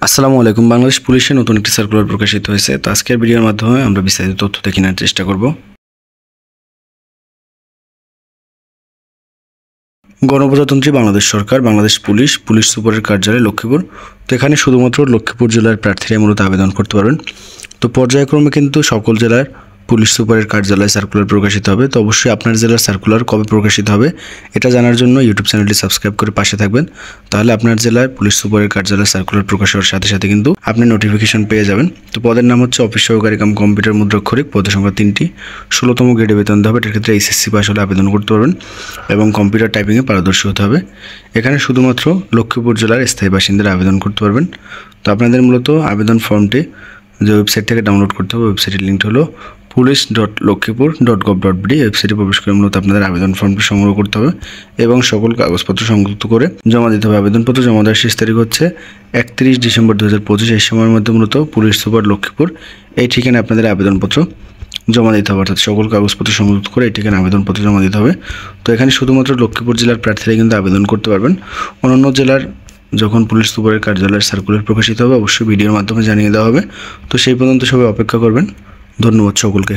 আসসালামু আলাইকুম। বাংলাদেশ পুলিশের নতুন একটি সার্কুলার প্রকাশিত হয়েছে। তো আজকের ভিডিওর মাধ্যমে আমরা বিস্তারিত তথ্য দেখে নেওয়ার চেষ্টা করব। গণপ্রজাতন্ত্রী বাংলাদেশ সরকার, বাংলাদেশ পুলিশ, পুলিশ সুপারের কার্যালয় লক্ষ্মীপুর। তো এখানে শুধুমাত্র লক্ষ্মীপুর জেলার প্রার্থীরা মূলত আবেদন করতে পারবেন। তো পর্যায়ক্রমে কিন্তু সকল জেলার পুলিশ সুপারের কার্যালয়ে সার্কুলার প্রকাশিত হবে। তো অবশ্যই আপনার জেলার সার্কুলার কবে প্রকাশিত হবে এটা জানার জন্য ইউটিউব চ্যানেলটি সাবস্ক্রাইব করে পাশে থাকবেন। তাহলে আপনার জেলায় পুলিশ সুপারের কার্যালয়ে সার্কুলার প্রকাশ হওয়ার সাথে সাথে কিন্তু আপনি নোটিফিকেশন পেয়ে যাবেন। তো পদের নাম হচ্ছে অফিস সহকারী কাম কম্পিউটার মুদ্রাক্ষরিক, পদের সংখ্যা 3টি, 16তম গ্রেডে বেতন দেওয়া হবে। এটার ক্ষেত্রে এইচএসসি পাস হলে আবেদন করতে পারবেন এবং কম্পিউটার টাইপিংয়ে পারদর্শী হতে হবে। এখানে শুধুমাত্র লক্ষ্মীপুর জেলার স্থায়ী বাসিন্দারা আবেদন করতে পারবেন। তো আপনাদের মূলত আবেদন ফর্মটি যে ওয়েবসাইট থেকে ডাউনলোড করতে হবে, ওয়েবসাইটের লিঙ্কটি হলো police.lokkipur.gov.bd। ওয়েবসাইটে প্রবেশ করে মূলত আপনাদের আবেদন ফর্মটি সংগ্রহ করতে হবে এবং সকল কাগজপত্র সংযুক্ত করে জমা দিতে হবে। আবেদনপত্র জমা দেওয়ার শেষ তারিখ হচ্ছে 31 ডিসেম্বর 2025। এই সময়ের মধ্যে মূলত পুলিশ সুপার লক্ষ্মীপুর এই ঠিকানায় আপনাদের আবেদনপত্র জমা দিতে হবে, অর্থাৎ সকল কাগজপত্র সংযুক্ত করে এই ঠিকানায় আবেদনপত্র জমা দিতে হবে। তো এখানে শুধুমাত্র লক্ষ্মীপুর জেলার প্রার্থীরা কিন্তু আবেদন করতে পারবেন। অন্যান্য জেলার যখন পুলিশ সুপারের কার্যালয়ের সার্কুলার প্রকাশিত হবে অবশ্যই ভিডিওর মাধ্যমে জানিয়ে দেওয়া হবে। তো সেই পর্যন্ত সবাই অপেক্ষা করবেন। ধন্যবাদ সকলকে।